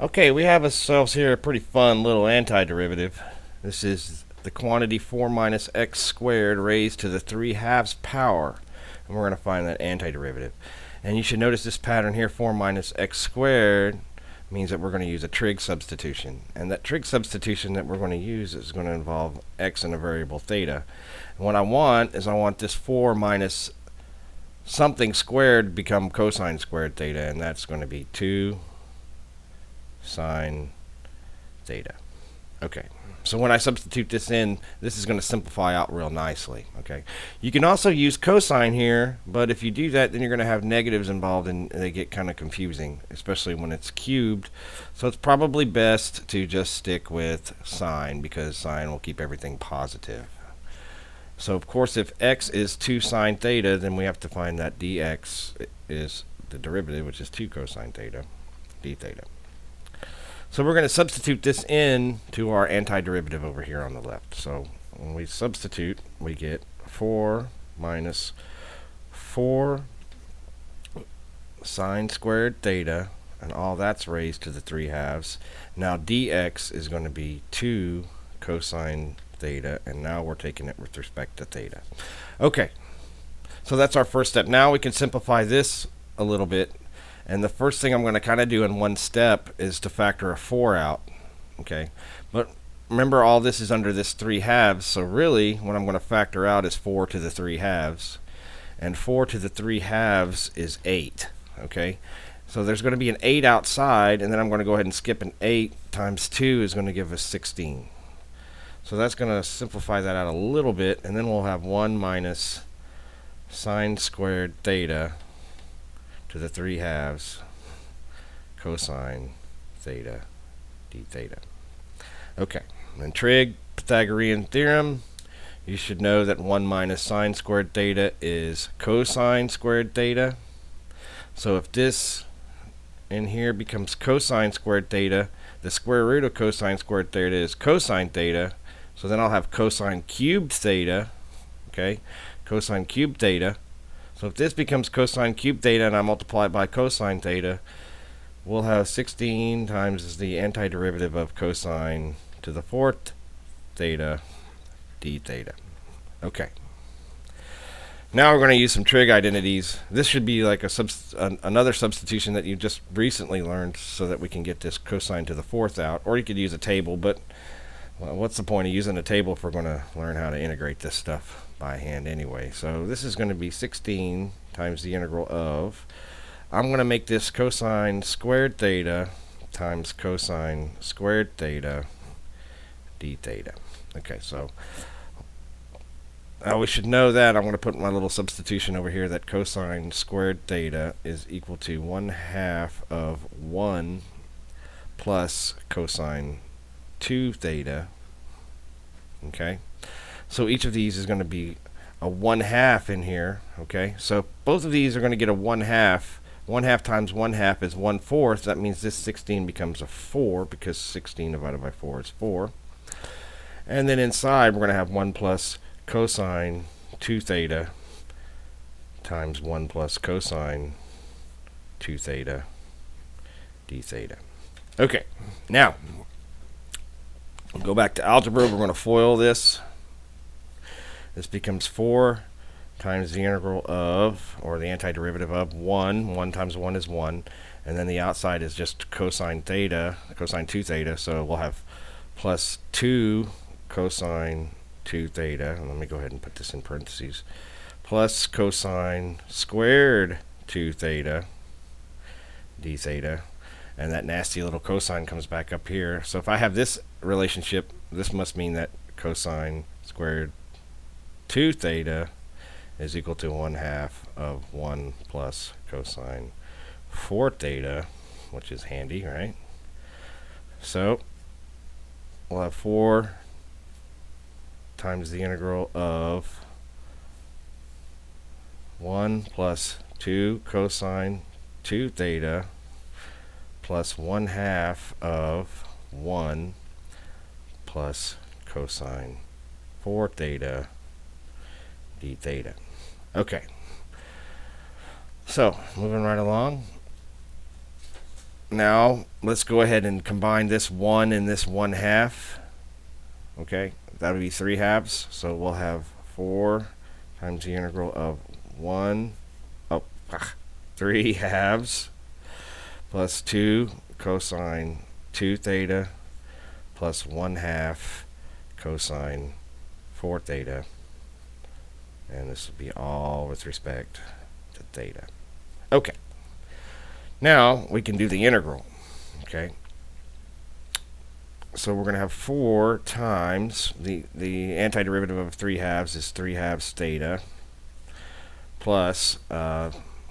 Okay, we have ourselves here a pretty fun little antiderivative. This is the quantity 4 minus x squared raised to the 3 halves power. And we're going to find that antiderivative. And you should notice this pattern here, 4 minus x squared, means that we're going to use a trig substitution. And that trig substitution that we're going to use is going to involve x and a variable theta. And what I want is I want this 4 minus something squared to become cosine squared theta, and that's going to be 2 sine theta. Okay, so when I substitute this in, this is going to simplify out real nicely. Okay, you can also use cosine here, but if you do that, then you're going to have negatives involved, and they get kind of confusing, especially when it's cubed. So it's probably best to just stick with sine, because sine will keep everything positive. So of course, if x is 2 sine theta, then we have to find that dx is the derivative, which is 2 cosine theta, d theta. So we're going to substitute this in to our antiderivative over here on the left. So when we substitute, we get 4 minus 4 sine squared theta, and all that's raised to the 3 halves. Now dx is going to be 2 cosine theta, and now we're taking it with respect to theta. Okay, so that's our first step. Now we can simplify this a little bit. And the first thing I'm going to kind of do in one step is to factor a 4 out. Okay, but remember, all this is under this 3 halves, so really what I'm going to factor out is 4 to the 3 halves. And 4 to the 3 halves is 8. Okay, so there's going to be an 8 outside, and then I'm going to go ahead and skip an 8 times 2 is going to give us 16. So that's going to simplify that out a little bit, and then we'll have 1 minus sine squared theta to the 3 halves cosine theta d theta. Okay, and trig Pythagorean theorem, you should know that 1 minus sine squared theta is cosine squared theta. So if this in here becomes cosine squared theta, the square root of cosine squared theta is cosine theta. So then I'll have cosine cubed theta. Okay, cosine cubed theta. So if this becomes cosine cubed theta and I multiply it by cosine theta, we'll have 16 times the antiderivative of cosine to the 4th theta d theta. Okay. Now we're going to use some trig identities. This should be like another substitution that you just recently learned, so that we can get this cosine to the 4th out. Or you could use a table, but well, what's the point of using a table if we're going to learn how to integrate this stuff by hand anyway? So this is going to be 16 times the integral of, I'm going to make this cosine squared theta times cosine squared theta d theta. Okay, so now we should know that I'm going to put my little substitution over here that cosine squared theta is equal to 1/2 of 1 plus cosine 2 theta. Okay, so each of these is going to be a 1/2 in here. Okay, so both of these are going to get a 1/2. 1/2 times 1/2 is 1/4. That means this 16 becomes a 4, because 16 divided by 4 is 4. And then inside we're going to have 1 plus cosine 2 theta times 1 plus cosine 2 theta d theta. Okay, now we'll go back to algebra. We're going to FOIL this. This becomes 4 times the integral of, or the antiderivative of, 1. 1 times 1 is 1. And then the outside is just cosine theta, cosine 2 theta. So we'll have plus 2 cosine 2 theta. And let me go ahead and put this in parentheses. Plus cosine squared 2 theta d theta. And that nasty little cosine comes back up here. So if I have this relationship, this must mean that cosine squared 2 theta is equal to 1/2 of 1 plus cosine 4 theta, which is handy, right? So we'll have 4 times the integral of 1 plus 2 cosine 2 theta plus 1/2 of 1 plus cosine 4 theta d theta. Okay, so moving right along. now let's go ahead and combine this 1 and this 1/2. Okay, that would be 3/2. So we'll have 4 times the integral of 3/2 plus 2 cosine 2 theta plus 1/2 cosine 4 theta. And this will be all with respect to theta. Okay. Now we can do the integral. Okay. So we're going to have 4 times the antiderivative of 3/2 is 3/2 theta plus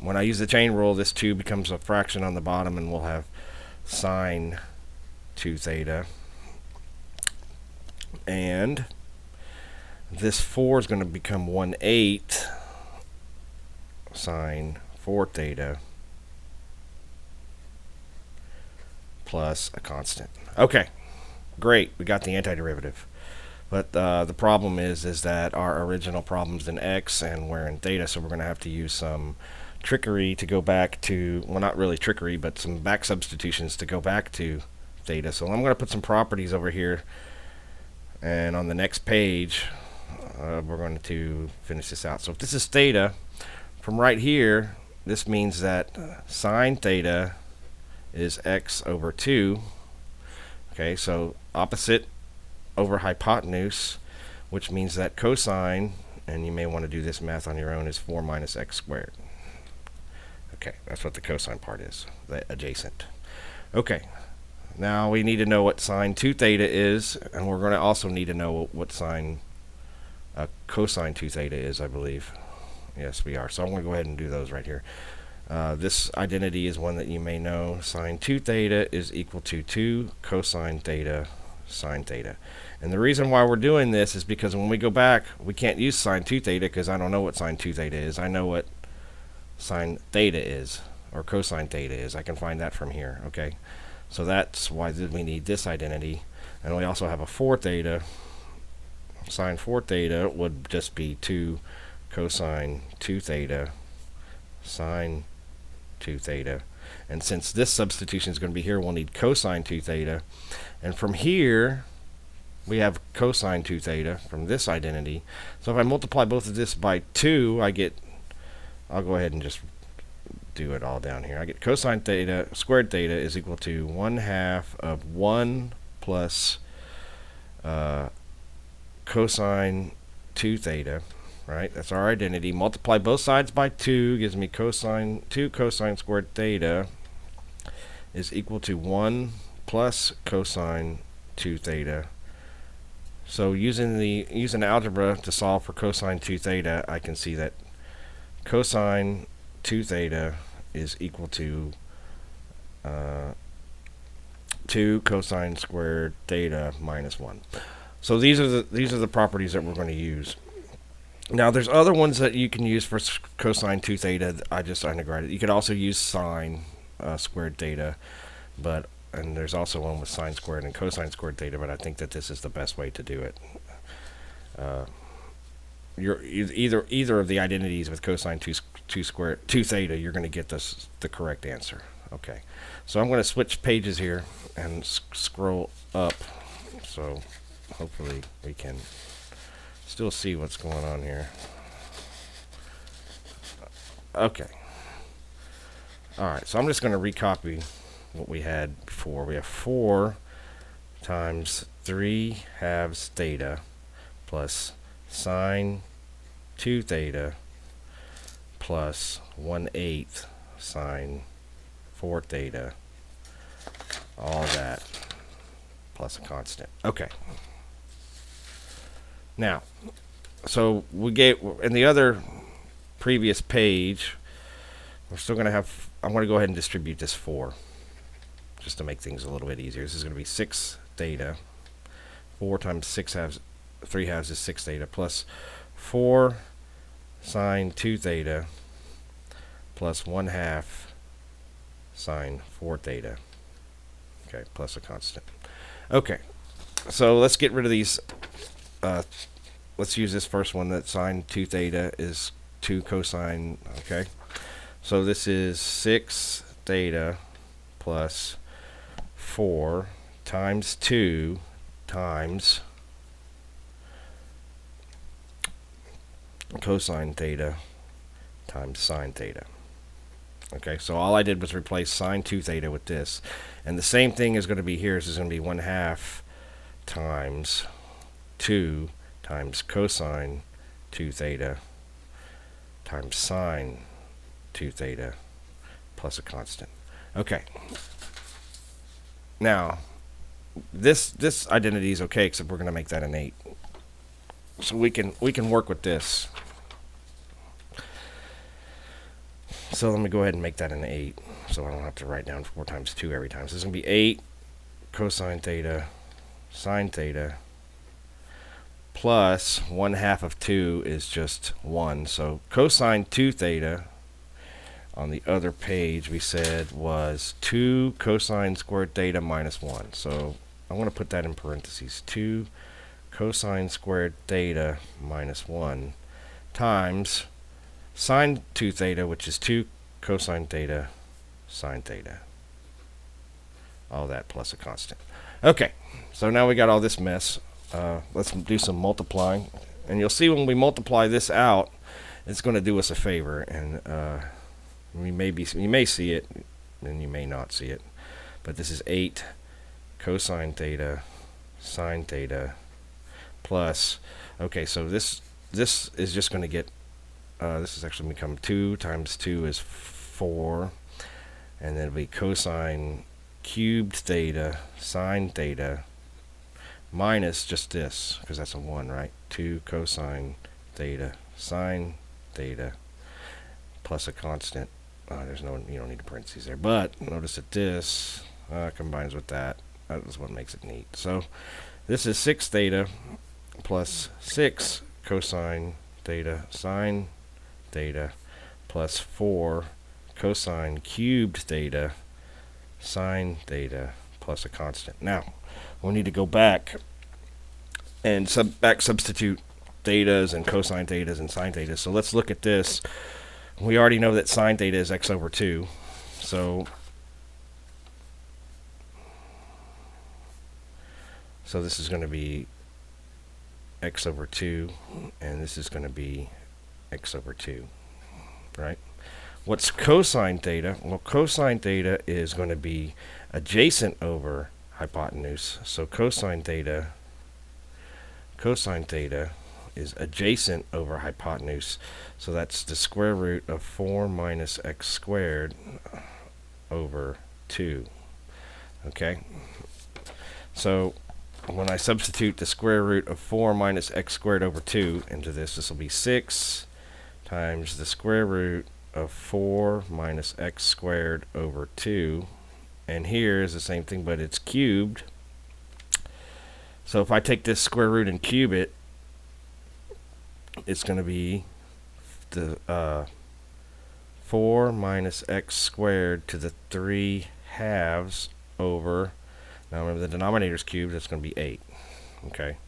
when I use the chain rule, this 2 becomes a fraction on the bottom, and we'll have sine 2 theta. And this 4 is going to become 1/8 sine 4 theta plus a constant. Okay, great. We got the antiderivative. But the problem is that our original problem's in x and we're in theta, so we're going to have to use some trickery to go back to, well, not really trickery, but some back substitutions to go back to theta. So I'm going to put some properties over here, and on the next page we're going to finish this out. So if this is theta, from right here, this means that sine theta is x over 2. Okay, so opposite over hypotenuse, which means that cosine, and you may want to do this math on your own, is 4 minus x squared. Okay, that's what the cosine part is, the adjacent. Okay, now we need to know what sine 2 theta is, and we're going to also need to know what cosine 2 theta is, I believe. Yes, we are. So I'm going to go ahead and do those right here. This identity is one that you may know. Sine 2 theta is equal to 2 cosine theta sine theta. And the reason why we're doing this is because when we go back, we can't use sine 2 theta because I don't know what sine 2 theta is. I know what sine theta is, or cosine theta is. I can find that from here. Okay, so that's why we need this identity. And we also have a 4 theta. Sine 4 theta would just be 2 cosine 2 theta sine 2 theta. And since this substitution is going to be here, we'll need cosine 2 theta. And from here, we have cosine 2 theta from this identity. So if I multiply both of this by 2, I get, I'll go ahead and just do it all down here. I get cosine theta squared theta is equal to 1/2 of 1 plus cosine 2 theta. Right, that's our identity. Multiply both sides by 2 gives me 2 cosine squared theta is equal to 1 plus cosine 2 theta. So using algebra to solve for cosine 2 theta, I can see that cosine 2 theta is equal to 2 cosine squared theta minus 1. So these are the properties that we're going to use. Now there's other ones that you can use for cosine 2 theta. I just integrated. You could also use sine squared theta, and there's also one with sine squared and cosine squared theta, but I think that this is the best way to do it. Either of the identities with cosine 2 theta, you're going to get the correct answer. Okay, so I'm going to switch pages here and scroll up, so hopefully we can still see what's going on here. Okay. Alright, so I'm just going to recopy what we had before. We have 4 times 3/2 theta plus sine 2 theta plus 1/8 sine 4 theta. All that plus a constant. Okay. Now, so we gave in the other previous page, we're still going to have, I'm going to go ahead and distribute this 4 just to make things a little bit easier. This is going to be 6 theta. 4 times 3/2 is 6 theta plus 4 sine 2 theta plus 1/2 sine 4 theta. Okay, plus a constant. Okay, so let's get rid of these. Let's use this first one, that sine 2 theta is 2 cosine. Okay, so this is 6 theta plus 4 times 2 times cosine theta times sine theta. Okay, so all I did was replace sine 2 theta with this. And the same thing is going to be here. This is going to be 1/2 times 2 times cosine 2 theta times sine 2 theta plus a constant. Okay. Now, this identity is okay, except we're going to make that an 8. So we can work with this. So let me go ahead and make that an 8, so I don't have to write down 4 times 2 every time. So it's going to be 8 cosine theta sine theta plus 1/2 of 2 is just 1. So cosine 2 theta on the other page we said was 2 cosine squared theta minus 1. So I want to put that in parentheses. 2 cosine squared theta minus 1 times sine 2 theta, which is 2 cosine theta sine theta. All that plus a constant. Okay, so now we got all this mess. Let's do some multiplying. And you'll see when we multiply this out, it's going to do us a favor. And you may see it, and you may not see it. But this is 8 cosine theta sine theta plus, okay, so this is just going to get, this is actually become 2 times 2 is 4, and then it'll be cosine cubed theta sine theta minus just this, because that's a 1, right? 2 cosine theta sine theta plus a constant. There's no, you don't need the parentheses there, but notice that this combines with that. That is what makes it neat. So this is 6 theta plus 6 cosine theta sine theta plus 4 cosine cubed theta sine theta plus a constant. Now we need to go back and substitute thetas and cosine thetas and sine thetas. So let's look at this. We already know that sine theta is x over 2. So this is going to be x over 2, and this is going to be x over 2, right? What's cosine theta? Well, cosine theta is going to be adjacent over hypotenuse. So cosine theta is adjacent over hypotenuse. So that's the square root of 4 minus x squared over 2. Okay? So when I substitute the square root of 4 minus x squared over 2 into this will be 6 times the square root of 4 minus x squared over 2. And here is the same thing, but it's cubed. So if I take this square root and cube it, it's going to be the 4 minus x squared to the 3 halves over, now remember the denominator is cubed, that's going to be 8, okay,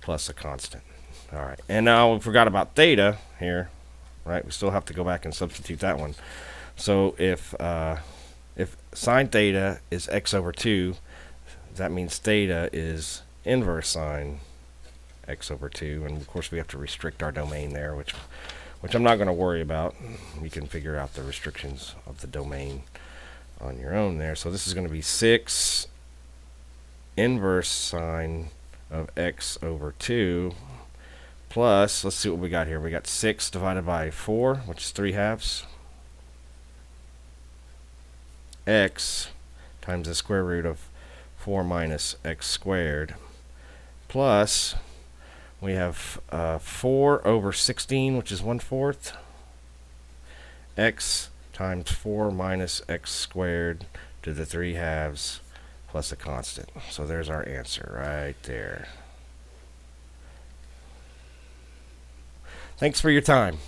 plus a constant. All right, and now we forgot about theta here, right? We still have to go back and substitute that one. So if sine theta is x over 2, that means theta is inverse sine x over 2, and of course we have to restrict our domain there, which I'm not going to worry about. You can figure out the restrictions of the domain on your own there. So this is going to be 6 inverse sine of x over 2 plus, let's see what we got here. We got 6 divided by 4, which is 3 halves, x times the square root of 4 minus x squared plus, we have 4 over 16, which is 1/4, x times 4 minus x squared to the 3 halves plus a constant. So there's our answer right there. Thanks for your time.